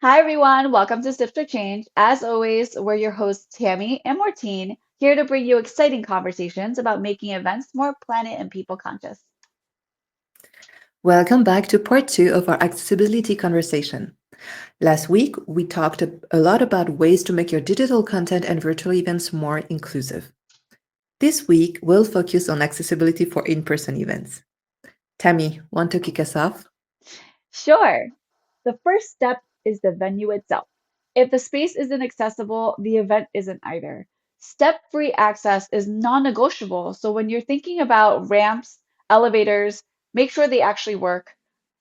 Hi, everyone. Welcome to Sift for Change. As always, we're your hosts, Tammy and Martine, here to bring you exciting conversations about making events more planet and people conscious. Welcome back to part two of our accessibility conversation. Last week, we talked a lot about ways to make your digital content and virtual events more inclusive. This week, we'll focus on accessibility for in person events. Tammy, want to kick us off? Sure. The first step is the venue itself. If the space isn't accessible, the event isn't either. Step-free access is non-negotiable. So when you're thinking about ramps, elevators, make sure they actually work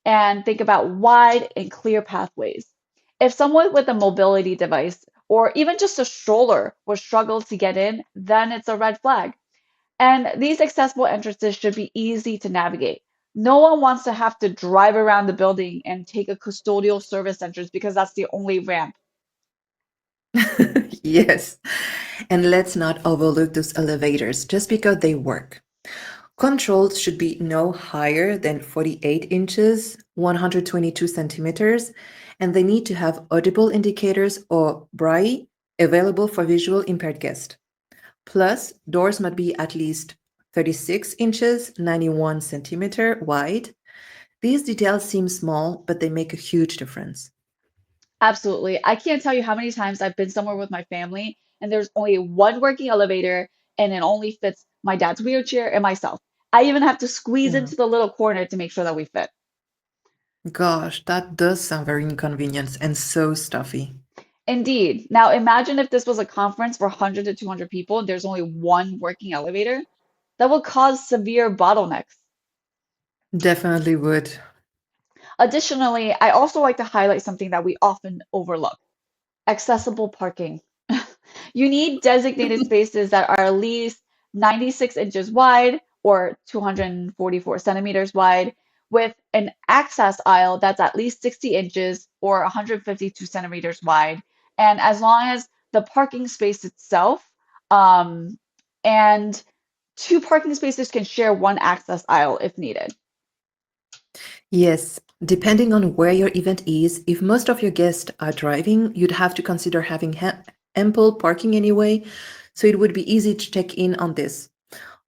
and think about wide and clear pathways. If someone with a mobility device or even just a stroller will struggle to get in, then it's a red flag. And these accessible entrances should be easy to navigate. No one wants to have to drive around the building and take a custodial service entrance because that's the only ramp. Yes. And let's not overlook those elevators just because they work. Controls should be no higher than 48 inches, 122 centimeters, and they need to have audible indicators or braille available for visual impaired guests. Plus, doors must be at least 36 inches, 91 centimeter wide. These details seem small, but they make a huge difference. Absolutely. I can't tell you how many times I've been somewhere with my family and there's only one working elevator and it only fits my dad's wheelchair and myself. I even have to squeeze Yeah. into the little corner to make sure that we fit. Gosh, that does sound very inconvenient and so stuffy. Indeed. Now imagine if this was a conference for 100 to 200 people and there's only one working elevator. That would cause severe bottlenecks. Definitely would. Additionally, I also like to highlight something that we often overlook, accessible parking. You need designated spaces that are at least 96 inches wide or 244 centimeters wide, with an access aisle that's at least 60 inches or 152 centimeters wide. And as long as the parking space itself um, and two parking spaces can share one access aisle if needed. Yes, depending on where your event is, if most of your guests are driving, you'd have to consider having ample parking anyway, so it would be easy to check in on this.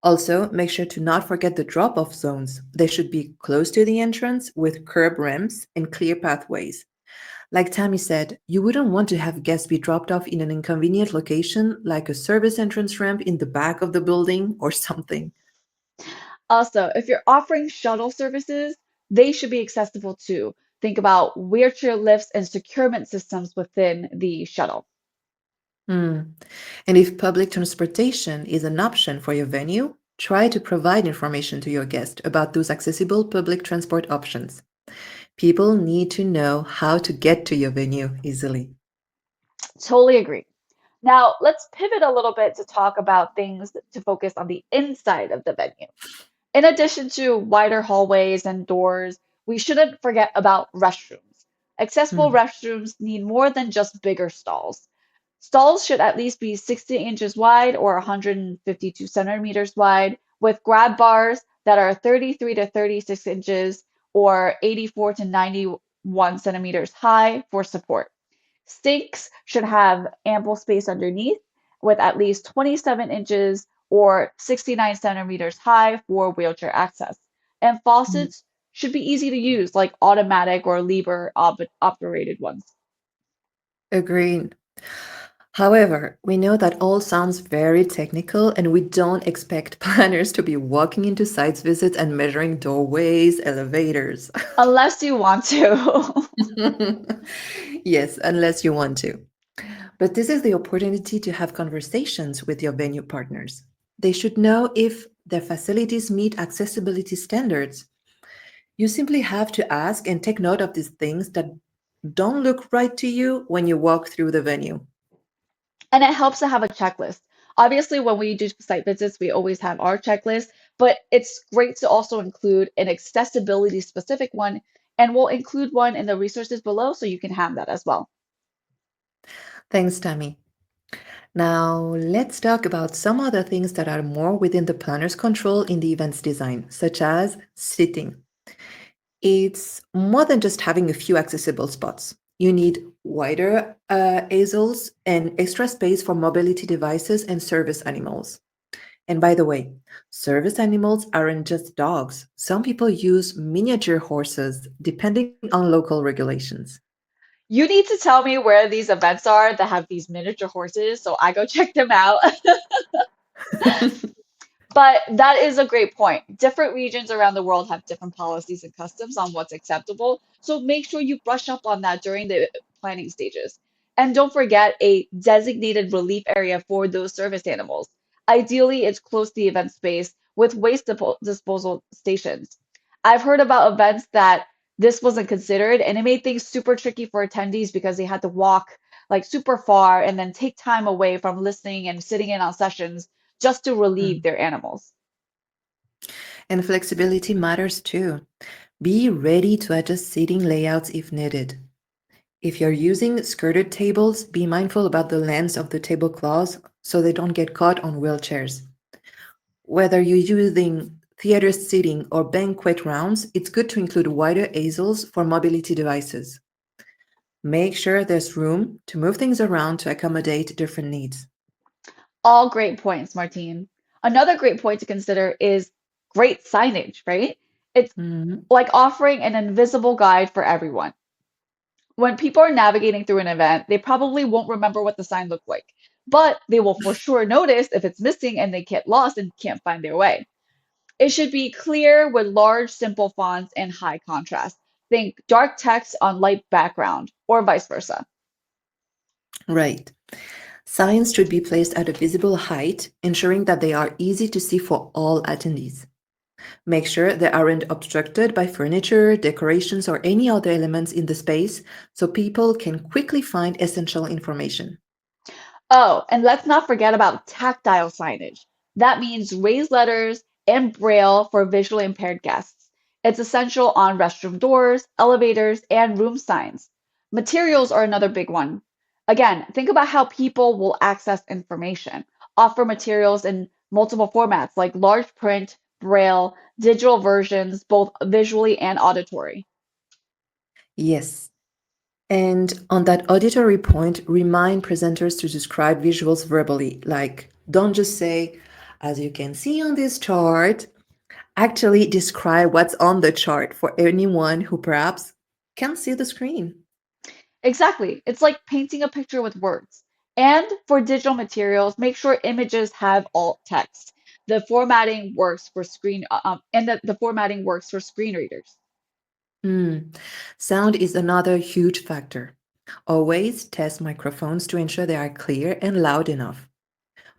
Also, make sure to not forget the drop off zones. They should be close to the entrance with curb ramps and clear pathways. Like Tammy said, you wouldn't want to have guests be dropped off in an inconvenient location like a service entrance ramp in the back of the building or something. Also, if you're offering shuttle services, they should be accessible too. Think about wheelchair lifts and securement systems within the shuttle. Hmm. And if public transportation is an option for your venue, try to provide information to your guests about those accessible public transport options. People need to know how to get to your venue easily. Totally agree. Now, let's pivot a little bit to talk about things to focus on the inside of the venue. In addition to wider hallways and doors, we shouldn't forget about restrooms. Accessible Hmm. restrooms need more than just bigger stalls. Stalls should at least be 60 inches wide or 152 centimeters wide, with grab bars that are 33 to 36 inches or 84 to 91 centimeters high for support. Sinks should have ample space underneath, with at least 27 inches or 69 centimeters high for wheelchair access. And faucets should be easy to use, like automatic or lever operated ones. Agreed. However, we know that all sounds very technical, and we don't expect planners to be walking into site visits and measuring doorways, elevators. Unless you want to. Yes, unless you want to. But this is the opportunity to have conversations with your venue partners. They should know if their facilities meet accessibility standards. You simply have to ask and take note of these things that don't look right to you when you walk through the venue. And it helps to have a checklist. Obviously, when we do site visits, we always have our checklist, but it's great to also include an accessibility specific one, and we'll include one in the resources below so you can have that as well. Thanks, Tammy. Now, let's talk about some other things that are more within the planner's control in the event's design, such as seating. It's more than just having a few accessible spots. You need wider easels and extra space for mobility devices and service animals. And by the way, service animals aren't just dogs. Some people use miniature horses depending on local regulations. You need to tell me where these events are that have these miniature horses so I go check them out. But that is a great point. Different regions around the world have different policies and customs on what's acceptable. So make sure you brush up on that during the planning stages. And don't forget a designated relief area for those service animals. Ideally, it's close to the event space with disposal stations. I've heard about events that this wasn't considered, and it made things super tricky for attendees because they had to walk like super far and then take time away from listening and sitting in on sessions just to relieve Mm. their animals. And flexibility matters too. Be ready to adjust seating layouts if needed. If you're using skirted tables, be mindful about the length of the tablecloths so they don't get caught on wheelchairs. Whether you're using theater seating or banquet rounds, it's good to include wider easels for mobility devices. Make sure there's room to move things around to accommodate different needs. All great points, Martine. Another great point to consider is great signage, right? It's Mhm. like offering an invisible guide for everyone. When people are navigating through an event, they probably won't remember what the sign looked like, but they will for sure notice if it's missing and they get lost and can't find their way. It should be clear with large, simple fonts and high contrast. Think dark text on light background, or vice versa. Right. Signs should be placed at a visible height, ensuring that they are easy to see for all attendees. Make sure they aren't obstructed by furniture, decorations, or any other elements in the space so people can quickly find essential information. Oh, and let's not forget about tactile signage. That means raised letters and braille for visually impaired guests. It's essential on restroom doors, elevators, and room signs. Materials are another big one. Again, think about how people will access information. Offer materials in multiple formats like large print, braille, digital versions, both visually and auditory. Yes. And on that auditory point, remind presenters to describe visuals verbally. Like, don't just say, as you can see on this chart, actually describe what's on the chart for anyone who perhaps can't see the screen. Exactly. It's like painting a picture with words. And for digital materials, make sure images have alt text. The formatting works for the formatting works for screen readers. Hmm. Sound is another huge factor. Always test microphones to ensure they are clear and loud enough.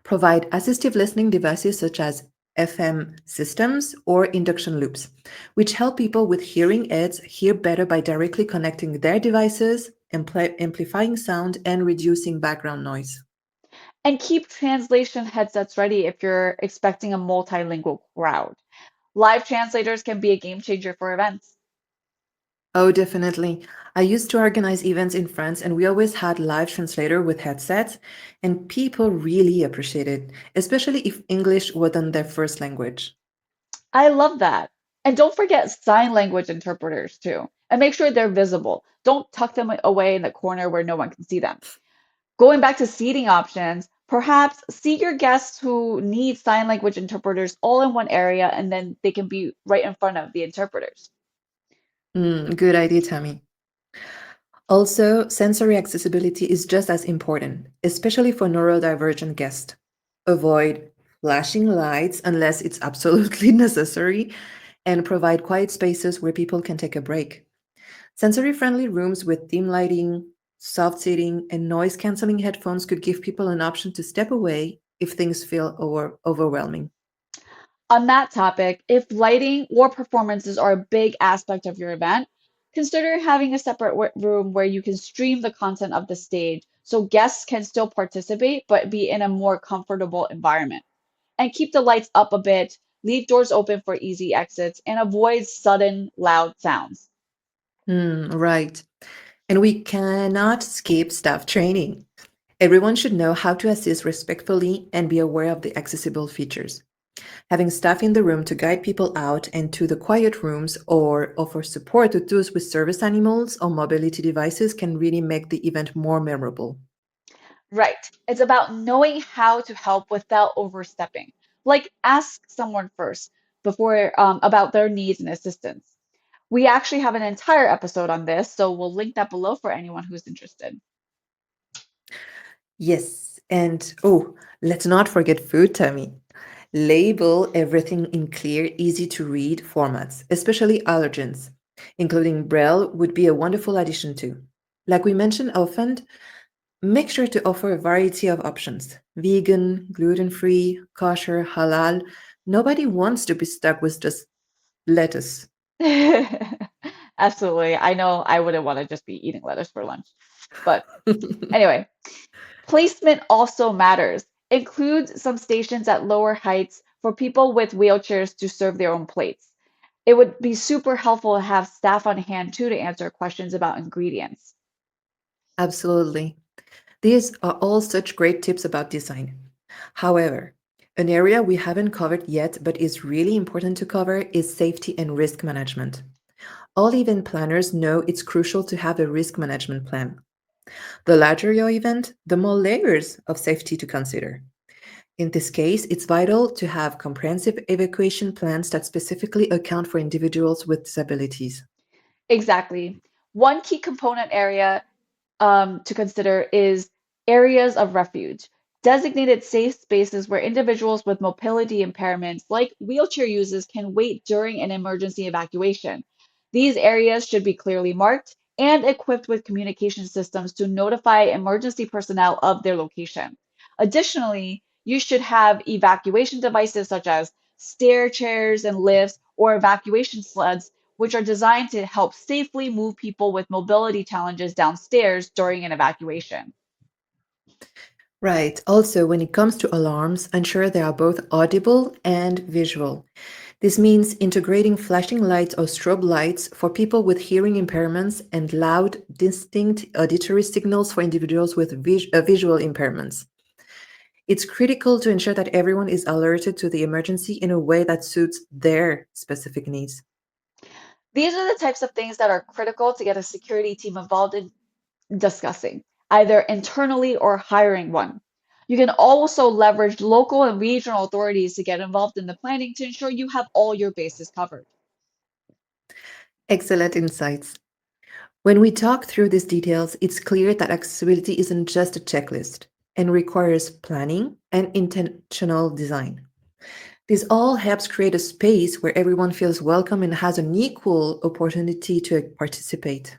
Provide assistive listening devices such as FM systems or induction loops, which help people with hearing aids hear better by directly connecting their devices, amplifying sound, and reducing background noise. And keep translation headsets ready if you're expecting a multilingual crowd. Live translators can be a game changer for events. Oh, definitely. I used to organize events in France, and we always had live translator with headsets, and people really appreciate it, especially if English wasn't their first language. I love that. And don't forget sign language interpreters too. And make sure they're visible. Don't tuck them away in the corner where no one can see them. Going back to seating options, perhaps seat your guests who need sign language interpreters all in one area and then they can be right in front of the interpreters. Good idea, Tammy. Also, sensory accessibility is just as important, especially for neurodivergent guests. Avoid flashing lights unless it's absolutely necessary, and provide quiet spaces where people can take a break. Sensory friendly rooms with dim lighting, soft seating, and noise canceling headphones could give people an option to step away if things feel overwhelming. On that topic, if lighting or performances are a big aspect of your event, consider having a separate room where you can stream the content of the stage so guests can still participate but be in a more comfortable environment. And keep the lights up a bit, leave doors open for easy exits, and avoid sudden loud sounds. Right. And we cannot skip staff training. Everyone should know how to assist respectfully and be aware of the accessible features. Having staff in the room to guide people out and to the quiet rooms or offer support to those with service animals or mobility devices can really make the event more memorable. Right. It's about knowing how to help without overstepping. Like ask someone first before about their needs and assistance. We actually have an entire episode on this, so we'll link that below for anyone who's interested. Yes, and oh, let's not forget food, Tammy. Label everything in clear, easy to read formats, especially allergens, including Braille would be a wonderful addition too. Like we mentioned often, make sure to offer a variety of options vegan, gluten free, kosher, halal. Nobody wants to be stuck with just lettuce. Absolutely. I know I wouldn't want to just be eating lettuce for lunch. But anyway, placement also matters. Include some stations at lower heights for people with wheelchairs to serve their own plates. It would be super helpful to have staff on hand too to answer questions about ingredients. Absolutely. These are all such great tips about design. However, an area we haven't covered yet but is really important to cover is safety and risk management. All event planners know it's crucial to have a risk management plan. The larger your event, the more layers of safety to consider. In this case, it's vital to have comprehensive evacuation plans that specifically account for individuals with disabilities. Exactly. One key component area to consider is areas of refuge, designated safe spaces where individuals with mobility impairments, like wheelchair users, can wait during an emergency evacuation. These areas should be clearly marked and equipped with communication systems to notify emergency personnel of their location. Additionally, you should have evacuation devices such as stair chairs and lifts or evacuation sleds which are designed to help safely move people with mobility challenges downstairs during an evacuation. Right. Also, when it comes to alarms, ensure they are both audible and visual. This means integrating flashing lights or strobe lights for people with hearing impairments and loud, distinct auditory signals for individuals with visual impairments. It's critical to ensure that everyone is alerted to the emergency in a way that suits their specific needs. These are the types of things that are critical to get a security team involved in discussing, either internally or hiring one. You can also leverage local and regional authorities to get involved in the planning to ensure you have all your bases covered. Excellent insights. When we talk through these details, it's clear that accessibility isn't just a checklist and requires planning and intentional design. This all helps create a space where everyone feels welcome and has an equal opportunity to participate.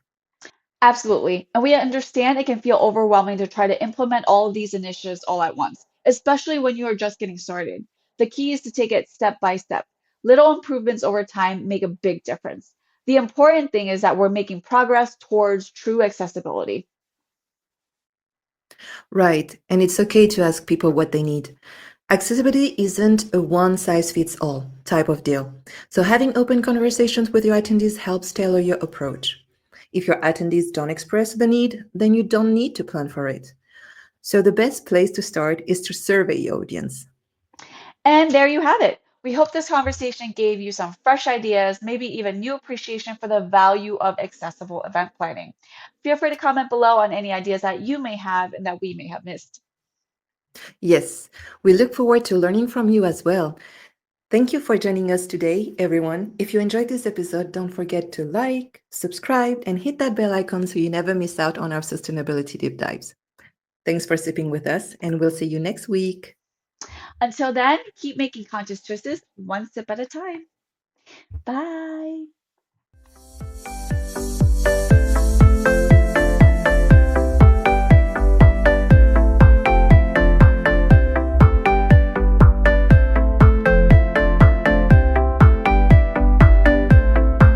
Absolutely. And we understand it can feel overwhelming to try to implement all of these initiatives all at once, especially when you are just getting started. The key is to take it step by step. Little improvements over time make a big difference. The important thing is that we're making progress towards true accessibility. Right, and it's okay to ask people what they need. Accessibility isn't a one size fits all type of deal. So, having open conversations with your attendees helps tailor your approach. If your attendees don't express the need, then you don't need to plan for it. So, the best place to start is to survey your audience. And there you have it. We hope this conversation gave you some fresh ideas, maybe even new appreciation for the value of accessible event planning. Feel free to comment below on any ideas that you may have and that we may have missed. Yes, we look forward to learning from you as well. Thank you for joining us today, everyone. If you enjoyed this episode, don't forget to like, subscribe, and hit that bell icon so you never miss out on our sustainability deep dives. Thanks for sipping with us, and we'll see you next week. Until then, keep making conscious choices one sip at a time. Bye.